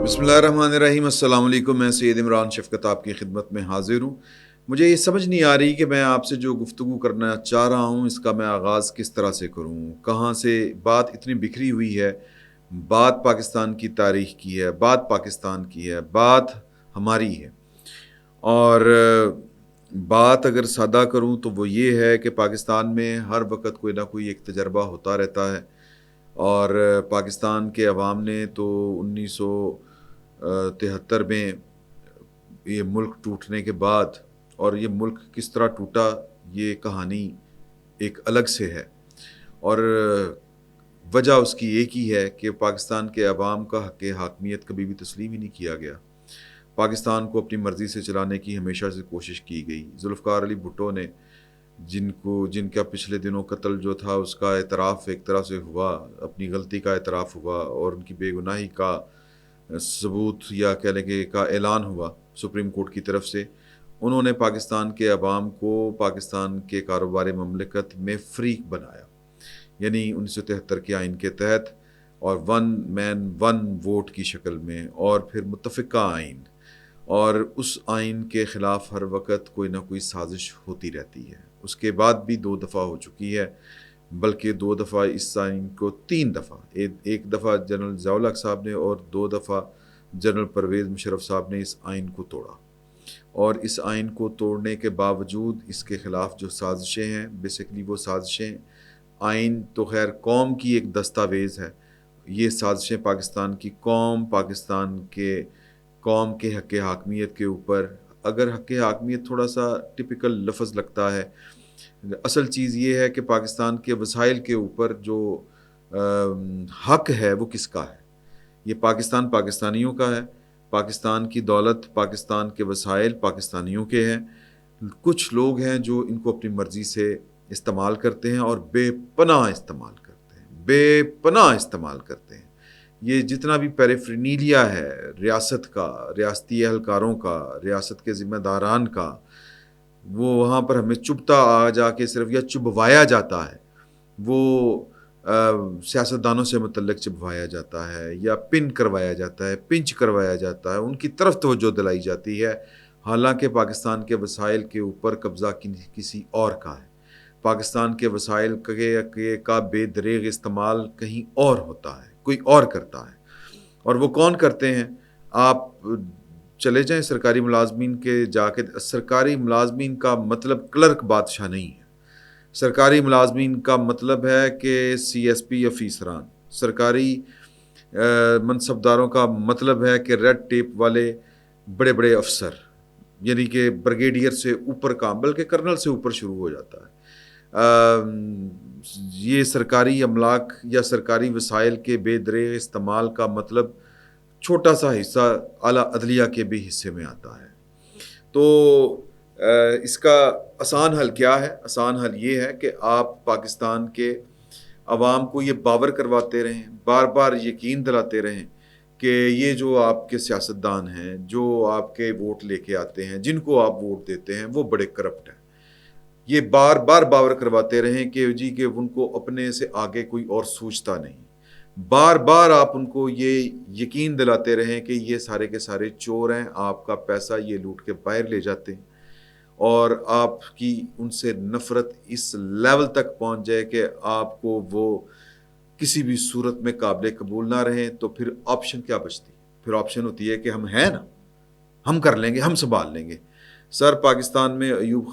بسم اللہ الرحمن الرحیم۔ السلام علیکم، میں سید عمران شفقت آپ کی خدمت میں حاضر ہوں۔ مجھے یہ سمجھ نہیں آ رہی کہ میں آپ سے جو گفتگو کرنا چاہ رہا ہوں اس کا میں آغاز کس طرح سے کروں، کہاں سے۔ بات اتنی بکھری ہوئی ہے، بات پاکستان کی تاریخ کی ہے، بات پاکستان کی ہے، بات ہماری ہے، اور بات اگر سادہ کروں تو وہ یہ ہے کہ پاکستان میں ہر وقت کوئی نہ کوئی ایک تجربہ ہوتا رہتا ہے، اور پاکستان کے عوام نے تو 1973 میں یہ ملک ٹوٹنے کے بعد، اور یہ ملک کس طرح ٹوٹا یہ کہانی ایک الگ سے ہے، اور وجہ اس کی ایک ہی ہے کہ پاکستان کے عوام کا حق حاکمیت کبھی بھی تسلیم ہی نہیں کیا گیا۔ پاکستان کو اپنی مرضی سے چلانے کی ہمیشہ سے کوشش کی گئی۔ ذوالفقار علی بھٹو نے جن کا پچھلے دنوں قتل جو تھا اس کا اعتراف ایک طرح سے ہوا، اپنی غلطی کا اعتراف ہوا، اور ان کی بے گناہی کا ثبوت یا کہہ لیں کہ کا اعلان ہوا سپریم کورٹ کی طرف سے۔ انہوں نے پاکستان کے عوام کو پاکستان کے کاروبار مملکت میں فریق بنایا، یعنی 1973 کے آئین کے تحت، اور ون مین ون ووٹ کی شکل میں، اور پھر متفقہ آئین، اور اس آئین کے خلاف ہر وقت کوئی نہ کوئی سازش ہوتی رہتی ہے۔ اس کے بعد بھی 2 دفعہ ہو چکی ہے، بلکہ 2 دفعہ اس آئین کو 3 دفعہ، ایک دفعہ جنرل ضیاء الحق صاحب نے، اور 2 دفعہ جنرل پرویز مشرف صاحب نے اس آئین کو توڑا۔ اور اس آئین کو توڑنے کے باوجود اس کے خلاف جو سازشیں ہیں، بیسیکلی وہ سازشیں، آئین تو خیر قوم کی ایک دستاویز ہے، یہ سازشیں پاکستان کی پاکستان کے قوم کے حق حاکمیت کے اوپر، اگر حق حاکمیت تھوڑا سا ٹپیکل لفظ لگتا ہے، اصل چیز یہ ہے کہ پاکستان کے وسائل کے اوپر جو حق ہے وہ کس کا ہے۔ یہ پاکستان پاکستانیوں کا ہے، پاکستان کی دولت، پاکستان کے وسائل پاکستانیوں کے ہیں۔ کچھ لوگ ہیں جو ان کو اپنی مرضی سے استعمال کرتے ہیں، اور بے پناہ استعمال کرتے ہیں، بے پناہ استعمال کرتے ہیں۔ یہ جتنا بھی پیریفرینیلیا ہے ریاست کا، ریاستی اہلکاروں کا، ریاست کے ذمہ داران کا، وہ وہاں پر ہمیں چبھتا آ جا کے صرف یا چبھوایا جاتا ہے، وہ سیاستدانوں سے متعلق چبھوایا جاتا ہے، یا پن کروایا جاتا ہے، پنچ کروایا جاتا ہے، ان کی طرف توجہ دلائی جاتی ہے، حالانکہ پاکستان کے وسائل کے اوپر قبضہ کسی اور کا ہے۔ پاکستان کے وسائل کا بے دریغ استعمال کہیں اور ہوتا ہے، کوئی اور کرتا ہے، اور وہ کون کرتے ہیں؟ آپ چلے جائیں سرکاری ملازمین کے جا کے، سرکاری ملازمین کا مطلب کلرک بادشاہ نہیں ہے، سرکاری ملازمین کا مطلب ہے کہ سی ایس پی افیسران، سرکاری منصبداروں کا مطلب ہے کہ ریڈ ٹیپ والے بڑے بڑے افسر، یعنی کہ بریگیڈیئر سے اوپر کام، بلکہ کرنل سے اوپر شروع ہو جاتا ہے۔ یہ سرکاری املاک یا سرکاری وسائل کے بے دریغ استعمال کا مطلب چھوٹا سا حصہ اعلیٰ عدلیہ کے بھی حصے میں آتا ہے۔ تو اس کا آسان حل کیا ہے؟ آسان حل یہ ہے کہ آپ پاکستان کے عوام کو یہ باور کرواتے رہیں، بار بار یقین دلاتے رہیں کہ یہ جو آپ کے سیاستدان ہیں، جو آپ کے ووٹ لے کے آتے ہیں، جن کو آپ ووٹ دیتے ہیں، وہ بڑے کرپٹ ہیں۔ یہ بار بار باور کرواتے رہیں کہ کہ ان کو اپنے سے آگے کوئی اور سوچتا نہیں۔ بار بار آپ ان کو یہ یقین دلاتے رہیں کہ یہ سارے کے سارے چور ہیں، آپ کا پیسہ یہ لوٹ کے باہر لے جاتے ہیں، اور آپ کی ان سے نفرت اس لیول تک پہنچ جائے کہ آپ کو وہ کسی بھی صورت میں قابل قبول نہ رہیں، تو پھر آپشن کیا بچتی؟ پھر آپشن ہوتی ہے کہ ہم ہیں نا، ہم کر لیں گے، ہم سنبھال لیں گے۔ سر پاکستان میں ایوب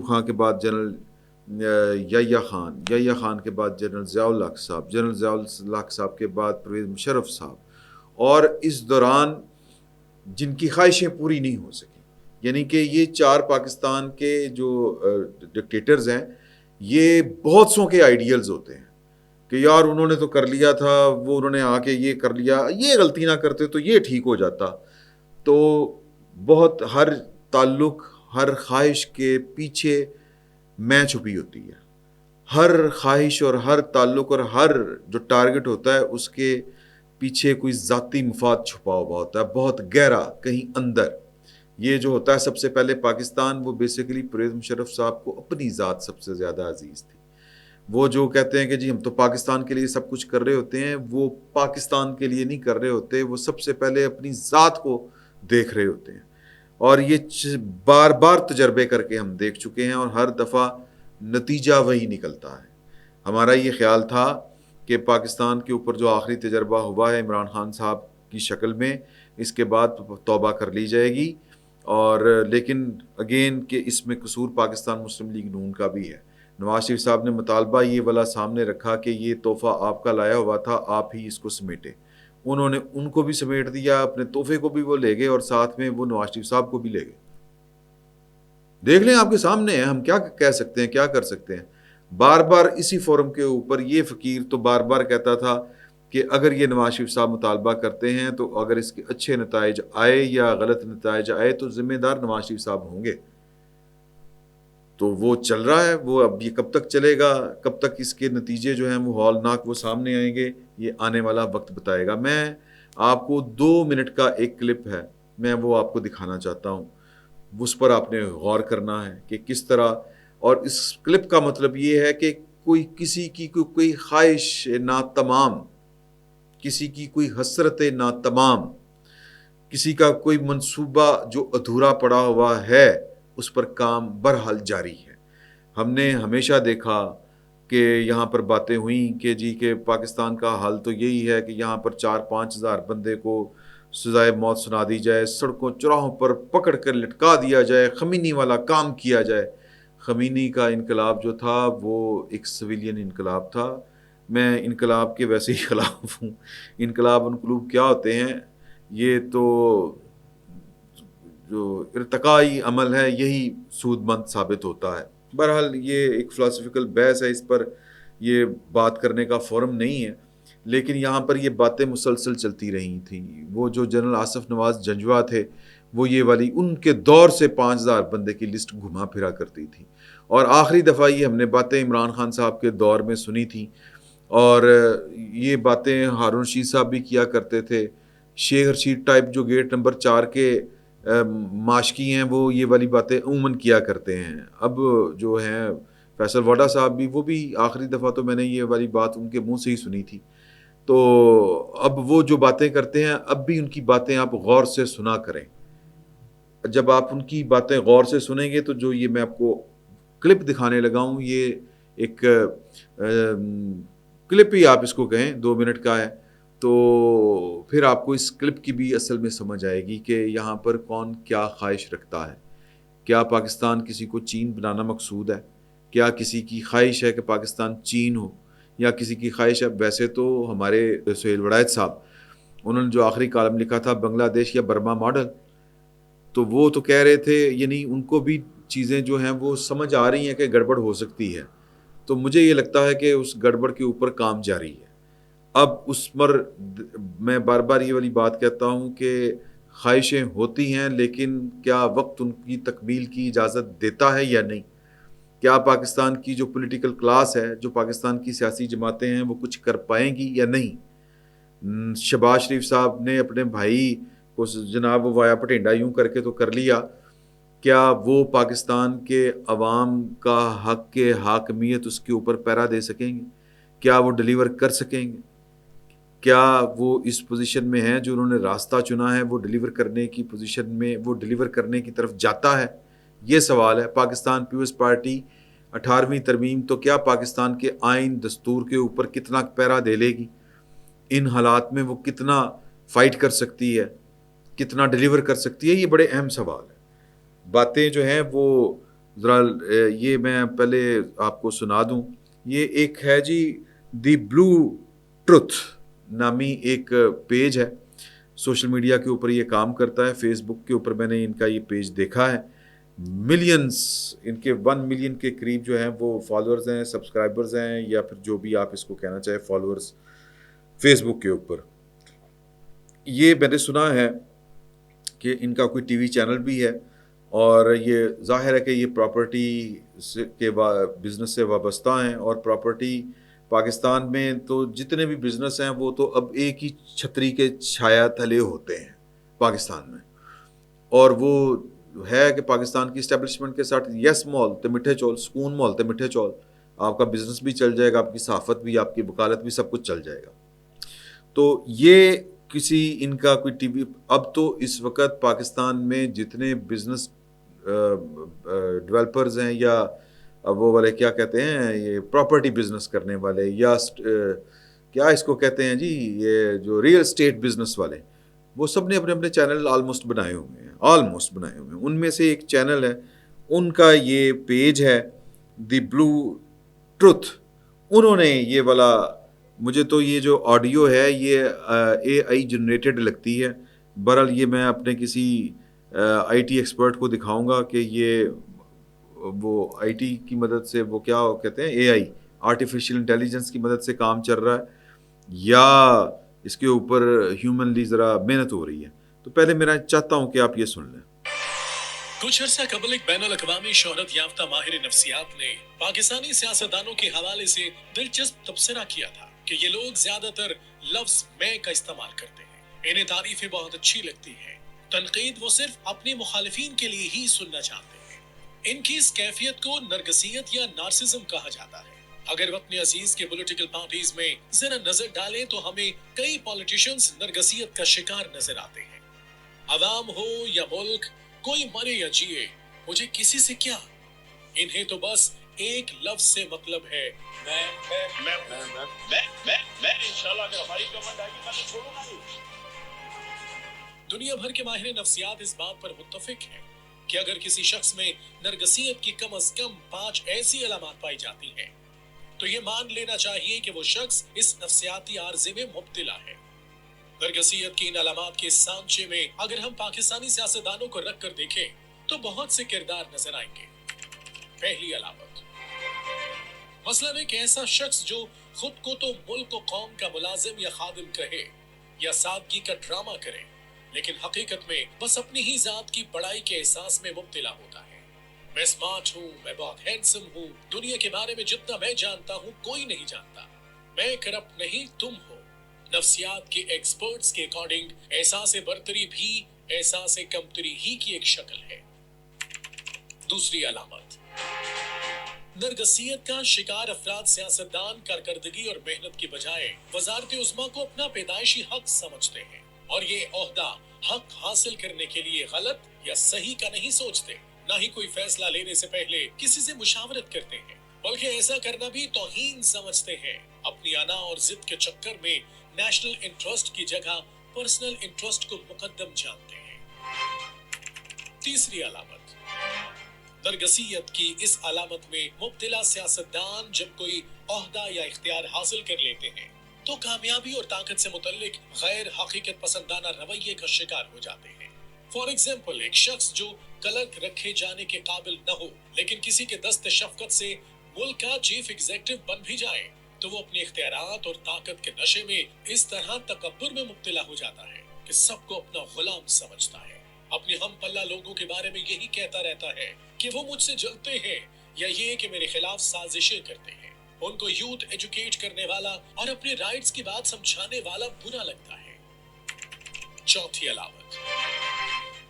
خان کے بعد جنرل یحییٰ خان کے بعد جنرل ضیاء الحق صاحب، جنرل ضیاء الحق صاحب کے بعد پرویز مشرف صاحب، اور اس دوران جن کی خواہشیں پوری نہیں ہو سکی، یعنی کہ یہ 4 پاکستان کے جو ڈکٹیٹرز ہیں، یہ بہت سو کے آئیڈیلز ہوتے ہیں کہ یار انہوں نے تو کر لیا تھا، وہ انہوں نے آ کے یہ کر لیا، یہ غلطی نہ کرتے تو یہ ٹھیک ہو جاتا۔ تو بہت ہر تعلق، ہر خواہش کے پیچھے میں چھپی ہوتی ہے، ہر خواہش اور ہر تعلق اور ہر جو ٹارگٹ ہوتا ہے اس کے پیچھے کوئی ذاتی مفاد چھپا ہوا ہوتا ہے، بہت گہرا کہیں اندر۔ یہ جو ہوتا ہے سب سے پہلے پاکستان، وہ بیسیکلی پرویز مشرف صاحب کو اپنی ذات سب سے زیادہ عزیز تھی، وہ جو کہتے ہیں کہ جی ہم تو پاکستان کے لیے سب کچھ کر رہے ہوتے ہیں، وہ پاکستان کے لیے نہیں کر رہے ہوتے، وہ سب سے پہلے اپنی ذات کو دیکھ رہے ہوتے ہیں. اور یہ بار بار تجربے کر کے ہم دیکھ چکے ہیں، اور ہر دفعہ نتیجہ وہی نکلتا ہے. ہمارا یہ خیال تھا کہ پاکستان کے اوپر جو آخری تجربہ ہوا ہے عمران خان صاحب کی شکل میں، اس کے بعد توبہ کر لی جائے گی. اور لیکن اگین کہ اس میں قصور پاکستان مسلم لیگ نون کا بھی ہے. نواز شریف صاحب نے مطالبہ یہ والا سامنے رکھا کہ یہ تحفہ آپ کا لایا ہوا تھا، آپ ہی اس کو سمیٹے. انہوں نے ان کو بھی سمیٹ دیا، اپنے تحفے کو بھی وہ لے گئے، اور ساتھ میں وہ نواز شریف صاحب کو بھی لے گئے. دیکھ لیں، آپ کے سامنے ہے، ہم کیا کہہ سکتے ہیں، کیا کر سکتے ہیں. بار بار اسی فورم کے اوپر یہ فقیر تو بار بار کہتا تھا کہ اگر یہ نواز شریف صاحب مطالبہ کرتے ہیں تو اگر اس کے اچھے نتائج آئے یا غلط نتائج آئے تو ذمہ دار نواز شریف صاحب ہوں گے. تو وہ چل رہا ہے، وہ اب یہ کب تک چلے گا، کب تک اس کے نتیجے جو ہیں وہ ہولناک وہ سامنے آئیں گے، یہ آنے والا وقت بتائے گا. میں آپ کو 2 منٹ کا ایک کلپ ہے، میں وہ آپ کو دکھانا چاہتا ہوں. اس پر آپ نے غور کرنا ہے کہ کس طرح، اور اس کلپ کا مطلب یہ ہے کہ کوئی کسی کی کوئی خواہش ناتمام، کسی کی کوئی حسرت ناتمام، کسی کا کوئی منصوبہ جو ادھورا پڑا ہوا ہے، اس پر کام بہرحال جاری ہے. ہم نے ہمیشہ دیکھا کہ یہاں پر باتیں ہوئیں کہ جی کہ پاکستان کا حال تو یہی ہے کہ یہاں پر 4-5 ہزار بندے کو سزائے موت سنا دی جائے، سڑکوں چوراہوں پر پکڑ کر لٹکا دیا جائے، خمینی والا کام کیا جائے. خمینی کا انقلاب جو تھا وہ ایک سویلین انقلاب تھا. میں انقلاب کے ویسے ہی خلاف ہوں. انقلاب انقلوب کیا ہوتے ہیں، یہ تو جو ارتقائی عمل ہے یہی سود مند ثابت ہوتا ہے. بہرحال یہ ایک فلاسفیکل بحث ہے، اس پر یہ بات کرنے کا فورم نہیں ہے. لیکن یہاں پر یہ باتیں مسلسل چلتی رہی تھیں. وہ جو جنرل آصف نواز جنجوا تھے، وہ یہ والی ان کے دور سے 5,000 بندے کی لسٹ گھما پھرا کرتی تھی. اور آخری دفعہ یہ ہم نے باتیں عمران خان صاحب کے دور میں سنی تھیں، اور یہ باتیں ہارون رشید صاحب بھی کیا کرتے تھے. شیخ رشید ٹائپ جو گیٹ نمبر 4 کے ماشکی ہیں، وہ یہ والی باتیں عموماً کیا کرتے ہیں. اب جو ہیں فیصل واڈا صاحب بھی، وہ بھی آخری دفعہ تو میں نے یہ والی بات ان کے منہ سے ہی سنی تھی. تو اب وہ جو باتیں کرتے ہیں، اب بھی ان کی باتیں آپ غور سے سنا کریں. جب آپ ان کی باتیں غور سے سنیں گے تو جو یہ میں آپ کو کلپ دکھانے لگا ہوں، یہ ایک کلپ ہی آپ اس کو کہیں، 2 منٹ کا ہے. تو پھر آپ کو اس کلپ کی بھی اصل میں سمجھ آئے گی کہ یہاں پر کون کیا خواہش رکھتا ہے. کیا پاکستان کسی کو چین بنانا مقصود ہے؟ کیا کسی کی خواہش ہے کہ پاکستان چین ہو، یا کسی کی خواہش ہے؟ ویسے تو ہمارے سہیل وڑائچ صاحب، انہوں نے جو آخری کالم لکھا تھا بنگلہ دیش یا برما ماڈل، تو وہ تو کہہ رہے تھے، یعنی ان کو بھی چیزیں جو ہیں وہ سمجھ آ رہی ہیں کہ گڑبڑ ہو سکتی ہے. تو مجھے یہ لگتا ہے کہ اس گڑبڑ کے اوپر کام جاری ہے. اب اس پر میں بار بار یہ والی بات کہتا ہوں کہ خواہشیں ہوتی ہیں، لیکن کیا وقت ان کی تکمیل کی اجازت دیتا ہے یا نہیں؟ کیا پاکستان کی جو پولیٹیکل کلاس ہے، جو پاکستان کی سیاسی جماعتیں ہیں، وہ کچھ کر پائیں گی یا نہیں؟ شہباز شریف صاحب نے اپنے بھائی کو جناب وایا پٹینڈا یوں کر کے تو کر لیا. کیا وہ پاکستان کے عوام کا حق کے حاکمیت اس کے اوپر پیرا دے سکیں گے؟ کیا وہ ڈیلیور کر سکیں گے؟ کیا وہ اس پوزیشن میں ہیں جو انہوں نے راستہ چنا ہے، وہ ڈیلیور کرنے کی پوزیشن میں، وہ ڈیلیور کرنے کی طرف جاتا ہے؟ یہ سوال ہے. پاکستان پیپلز پارٹی 18ویں ترمیم تو کیا پاکستان کے آئین دستور کے اوپر کتنا پیرا دے لے گی؟ ان حالات میں وہ کتنا فائٹ کر سکتی ہے، کتنا ڈیلیور کر سکتی ہے؟ یہ بڑے اہم سوال ہیں. باتیں جو ہیں وہ ذرا یہ میں پہلے آپ کو سنا دوں. یہ ایک ہے جی دی بلو ٹروتھ نامی ایک پیج ہے، سوشل میڈیا کے اوپر یہ کام کرتا ہے. فیس بک کے اوپر میں نے ان کا یہ پیج دیکھا ہے. ملینز، ان کے 1 ملین کے قریب جو ہیں وہ فالوورز ہیں، سبسکرائبرز ہیں، یا پھر جو بھی آپ اس کو کہنا چاہے فالوورز فیس بک کے اوپر. یہ میں نے سنا ہے کہ ان کا کوئی ٹی وی چینل بھی ہے، اور یہ ظاہر ہے کہ یہ پراپرٹی کے بزنس سے وابستہ ہیں. اور پراپرٹی پاکستان میں تو جتنے بھی بزنس ہیں وہ تو اب ایک ہی چھتری کے چھایا تلے ہوتے ہیں پاکستان میں. اور وہ ہے کہ پاکستان کی اسٹیبلشمنٹ کے ساتھ یس مال تے مٹھے چول، سکون مال تے مٹھے چول، آپ کا بزنس بھی چل جائے گا, آپ کی صحافت بھی, آپ کی وکالت بھی, سب کچھ چل جائے گا. تو یہ کسی ان کا کوئی ٹی وی, اب تو اس وقت پاکستان میں جتنے بزنس ڈیولپرز ہیں یا وہ والے کیا کہتے ہیں, یہ پراپرٹی بزنس کرنے والے, یا کیا اس کو کہتے ہیں جی, یہ جو ریئل اسٹیٹ بزنس والے, وہ سب نے اپنے اپنے چینل آلموسٹ بنائے ہوئے ہیں, آلموسٹ بنائے ہوئے ہیں. ان میں سے ایک چینل ہے, ان کا یہ پیج ہے دی بلو ٹروتھ. انہوں نے یہ والا, مجھے تو یہ جو آڈیو ہے یہ اے آئی جنریٹڈ لگتی ہے. بہرحال یہ میں اپنے کسی آئی ٹی ایکسپرٹ کو دکھاؤں گا کہ یہ وہ آئی ٹی کی مدد سے, وہ کیا کہتے ہیں, اے آئی, آرٹیفیشیل انٹیلیجنس کی مدد سے کام چل رہا ہے یا اس کے اوپر ہیومنلی ذرا محنت ہو رہی ہے. تو پہلے میرا چاہتا ہوں کہ آپ یہ سن لیں. کچھ عرصہ قبل ایک بین الاقوامی شہرت یافتہ ماہر نفسیات نے پاکستانی سیاستدانوں کے حوالے سے دلچسپ تبصرہ کیا تھا کہ یہ لوگ زیادہ تر لفظ میں کا استعمال کرتے ہیں. انہیں تعریفیں بہت اچھی لگتی ہیں, تنقید وہ صرف اپنے مخالفین کے لیے ہی سننا چاہتے ہیں. ان کی اس کیفیت کو نرگسیت یا نارسزم کہا جاتا ہے. اگر وطن عزیز کے پولیٹیکل پارٹیز میں ذرا نظر ڈالیں تو ہمیں کئی پولیٹیشنز نرگسیت کا شکار نظر آتے ہیں. عوام ہو یا ملک, کوئی مرے یا جیے, مجھے کسی سے کیا, انہیں تو بس ایک لفظ سے مطلب ہے, میں انشاءاللہ اگر ہماری گورنمنٹ آئے گی میں تو چھوڑوں گا نہیں. دنیا بھر کے ماہر نفسیات اس بات پر متفق ہیں کہ اگر کسی شخص میں نرگسیت کی کم از کم 5 ایسی علامات پائی جاتی ہیں تو یہ مان لینا چاہیے کہ وہ شخص اس نفسیاتی عارضے میں مبتلا ہے. نرگسیت کی ان علامات کے سانچے میں اگر ہم پاکستانی سیاستدانوں کو رکھ کر دیکھیں تو بہت سے کردار نظر آئیں گے. پہلی علامت, مثلاً ایک ایسا شخص جو خود کو تو ملک و قوم کا ملازم یا خادم کہے یا سادگی کا ڈرامہ کرے, لیکن حقیقت میں بس اپنی ہی ذات کی بڑائی کے احساس میں مبتلا ہوتا ہے. میں اسمارٹ ہوں, میں بہت ہینڈسم ہوں, دنیا کے بارے میں جتنا میں جانتا ہوں کوئی نہیں جانتا, میں کرپٹ نہیں تم ہو. نفسیات کے ایکسپرٹس کے اکارڈنگ احساس برتری بھی احساس کمتری ہی کی ایک شکل ہے. دوسری علامت, نرگسیت کا شکار افراد سیاستدان کارکردگی اور محنت کی بجائے وزارت عظمیٰ کو اپنا پیدائشی حق سمجھتے ہیں, اور یہ عہدہ حق حاصل کرنے کے لیے غلط یا صحیح کا نہیں سوچتے. نہ ہی کوئی فیصلہ لینے سے پہلے کسی سے مشاورت کرتے ہیں, بلکہ ایسا کرنا بھی توہین سمجھتے ہیں. اپنی انا اور ضد کے چکر میں نیشنل انٹرسٹ کی جگہ پرسنل انٹرسٹ کو مقدم جانتے ہیں. تیسری علامت, نرگسیت کی اس علامت میں مبتلا سیاستدان جب کوئی عہدہ یا اختیار حاصل کر لیتے ہیں تو کامیابی اور طاقت سے متعلق غیر حقیقت پسندانہ رویے کا شکار ہو جاتے ہیں. فار ایگزامپل, ایک شخص جو کلک رکھے جانے کے قابل نہ ہو لیکن کسی کے دست شفقت سے ملک کا چیف ایگزیکٹو بن بھی جائے تو وہ اپنے اختیارات اور طاقت کے نشے میں اس طرح تکبر میں مبتلا ہو جاتا ہے کہ سب کو اپنا غلام سمجھتا ہے. اپنے ہم پلہ لوگوں کے بارے میں یہی کہتا رہتا ہے کہ وہ مجھ سے جلتے ہیں یا یہ کہ میرے خلاف سازشیں کرتے ہیں. ان کو یوتھ ایجوکیٹ کرنے والا اور اپنے رائٹس کی بات سمجھانے والا برا لگتا ہے. چوتھی علامت,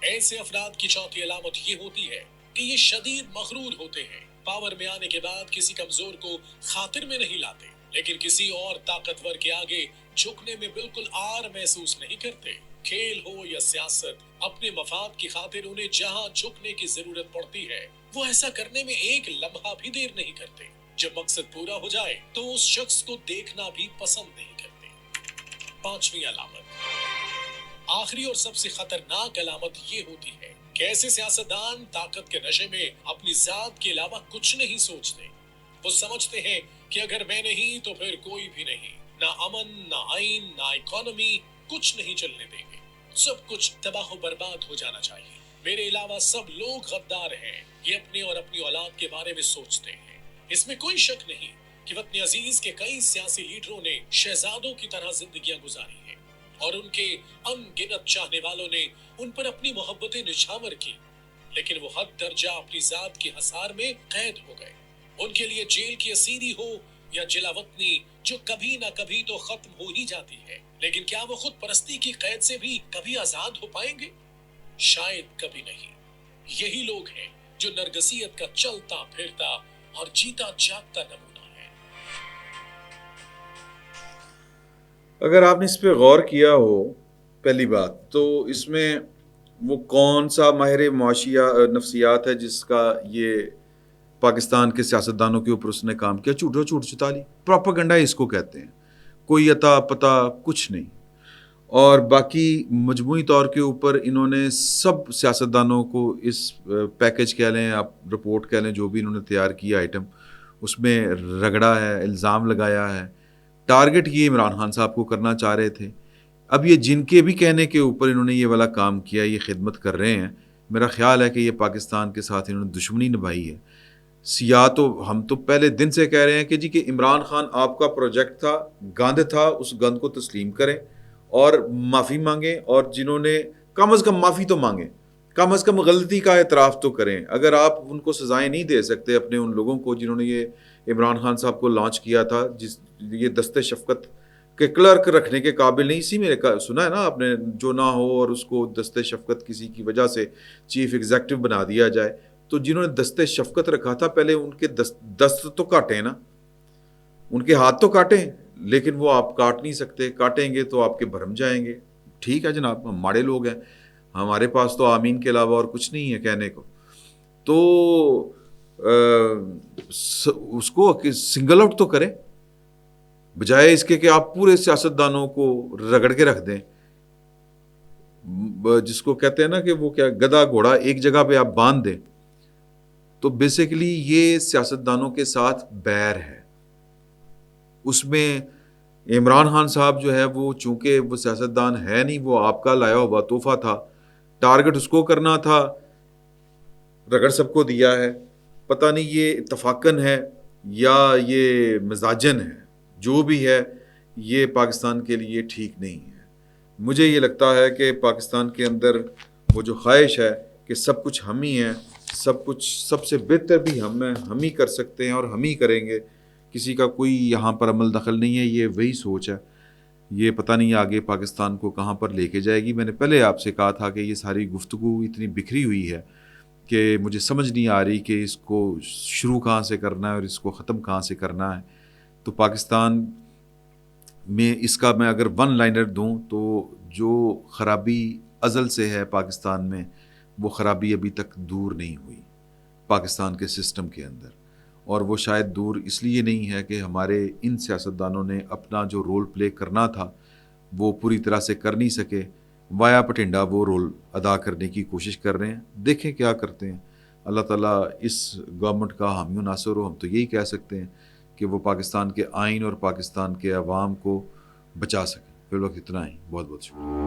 ایسے افراد کی چوتھی علامت یہ ہوتی ہے کہ یہ شدید مغرور ہوتے ہیں. پاور میں آنے کے بعد کسی کمزور کو خاطر میں نہیں لاتے, لیکن کسی اور طاقتور کے آگے جھکنے میں بالکل آر محسوس نہیں کرتے. کھیل ہو یا سیاست, اپنے مفاد کی خاطر انہیں جہاں جھکنے کی ضرورت پڑتی ہے وہ ایسا کرنے میں ایک لمحہ بھی دیر نہیں کرتے. جب مقصد پورا ہو جائے تو اس شخص کو دیکھنا بھی پسند نہیں کرتے. پانچویں علامت, آخری اور سب سے خطرناک علامت یہ ہوتی ہے کہ ایسے سیاستدان طاقت کے نشے میں اپنی ذات کے علاوہ کچھ نہیں سوچتے. وہ سمجھتے ہیں کہ اگر میں نہیں تو پھر کوئی بھی نہیں, نہ امن, نہ آئین, نہ اکانومی, کچھ نہیں چلنے دیں گے. سب کچھ تباہ و برباد ہو جانا چاہیے. میرے علاوہ سب لوگ غدار ہیں, یہ اپنے اور اپنی اولاد کے بارے میں سوچتے ہیں. اس میں کوئی شک نہیں کہ وطن عزیز کے کئی سیاسی لیڈروں نے شہزادوں کی طرح زندگیاں گزاری ہیں اور ان کے ان گنت چاہنے والوں نے ان پر اپنی محبتیں نچھاور کی, لیکن وہ حد درجہ اپنی ذات کی حصار میں قید ہو گئے. ان کے لیے جیل کی اسیری ہو یا جلا وطنی جو کبھی نہ کبھی تو ختم ہو ہی جاتی ہے, لیکن کیا وہ خود پرستی کی قید سے بھی کبھی آزاد ہو پائیں گے؟ شاید کبھی نہیں. یہی لوگ ہیں جو نرگسیت کا چلتا پھرتا اور جیتا جاگتا نمونہ اگر آپ نے اس پہ غور کیا ہو، پہلی بات تو اس میں وہ کون سا ماہر نفسیات ہے جس کا یہ پاکستان کے سیاستدانوں کے اوپر اس نے کام کیا؟ جھوٹ چتا لی، پروپیگنڈا اس کو کہتے ہیں، کوئی عطا پتہ کچھ نہیں. اور باقی مجموعی طور کے اوپر انہوں نے سب سیاستدانوں کو اس پیکج کہہ لیں، آپ رپورٹ کہہ لیں، جو بھی انہوں نے تیار کیا آئٹم، اس میں رگڑا ہے، الزام لگایا ہے. ٹارگٹ یہ عمران خان صاحب کو کرنا چاہ رہے تھے. اب یہ جن کے بھی کہنے کے اوپر انہوں نے یہ والا کام کیا، یہ خدمت کر رہے ہیں، میرا خیال ہے کہ یہ پاکستان کے ساتھ انہوں نے دشمنی نبھائی ہے. سیاہ تو ہم تو پہلے دن سے کہہ رہے ہیں کہ جی کہ عمران خان آپ کا پروجیکٹ تھا، گند تھا، اس گند کو تسلیم کریں اور معافی مانگیں، اور جنہوں نے کم از کم معافی تو مانگیں، کم از کم غلطی کا اعتراف تو کریں. اگر آپ ان کو سزائیں نہیں دے سکتے، اپنے ان لوگوں کو جنہوں نے یہ عمران خان صاحب کو لانچ کیا تھا، جس یہ دست شفقت کے کلرک رکھنے کے قابل نہیں، اسی میں سنا ہے نا آپ نے، جو نہ ہو اور اس کو دست شفقت کسی کی وجہ سے چیف ایگزیکٹو بنا دیا جائے. تو جنہوں نے دست شفقت رکھا تھا، پہلے ان کے دست تو کاٹیں نا، ان کے ہاتھ تو کاٹیں، لیکن وہ آپ کاٹ نہیں سکتے، کاٹیں گے تو آپ کے بھرم جائیں گے. ٹھیک ہے جناب، ہم ماڑے لوگ ہیں، ہمارے پاس تو آمین کے علاوہ اور کچھ نہیں ہے کہنے کو. تو اس کو سنگل آؤٹ تو کریں، بجائے اس کے کہ آپ پورے سیاستدانوں کو رگڑ کے رکھ دیں. جس کو کہتے ہیں نا کہ وہ کیا گدھا گھوڑا ایک جگہ پہ آپ باندھ دیں، تو بیسیکلی یہ سیاستدانوں کے ساتھ بیر ہے. اس میں عمران خان صاحب جو ہے وہ چونکہ وہ سیاستدان ہے نہیں، وہ آپ کا لایا ہوا تحفہ تھا، ٹارگٹ اس کو کرنا تھا، رگڑ سب کو دیا ہے. پتہ نہیں یہ اتفاقاً ہے یا یہ مزاجن ہے، جو بھی ہے یہ پاکستان کے لیے ٹھیک نہیں ہے. مجھے یہ لگتا ہے کہ پاکستان کے اندر وہ جو خواہش ہے کہ سب کچھ ہم ہی ہیں، سب کچھ سب سے بہتر بھی ہم ہیں، ہم ہی کر سکتے ہیں اور ہم ہی کریں گے، کسی کا کوئی یہاں پر عمل دخل نہیں ہے، یہ وہی سوچ ہے. یہ پتہ نہیں آگے پاکستان کو کہاں پر لے کے جائے گی. میں نے پہلے آپ سے کہا تھا کہ یہ ساری گفتگو اتنی بکھری ہوئی ہے کہ مجھے سمجھ نہیں آ رہی کہ اس کو شروع کہاں سے کرنا ہے اور اس کو ختم کہاں سے کرنا ہے. تو پاکستان میں اس کا میں اگر ون لائنر دوں تو جو خرابی ازل سے ہے پاکستان میں، وہ خرابی ابھی تک دور نہیں ہوئی پاکستان کے سسٹم کے اندر. اور وہ شاید دور اس لیے نہیں ہے کہ ہمارے ان سیاستدانوں نے اپنا جو رول پلے کرنا تھا وہ پوری طرح سے کر نہیں سکے. وایا پٹنڈا وہ رول ادا کرنے کی کوشش کر رہے ہیں، دیکھیں کیا کرتے ہیں. اللہ تعالیٰ اس گورنمنٹ کا حامی و ناصر ہو. ہم تو یہی کہہ سکتے ہیں کہ وہ پاکستان کے آئین اور پاکستان کے عوام کو بچا سکیں. فی الوقت اتنا ہی. بہت بہت شکریہ.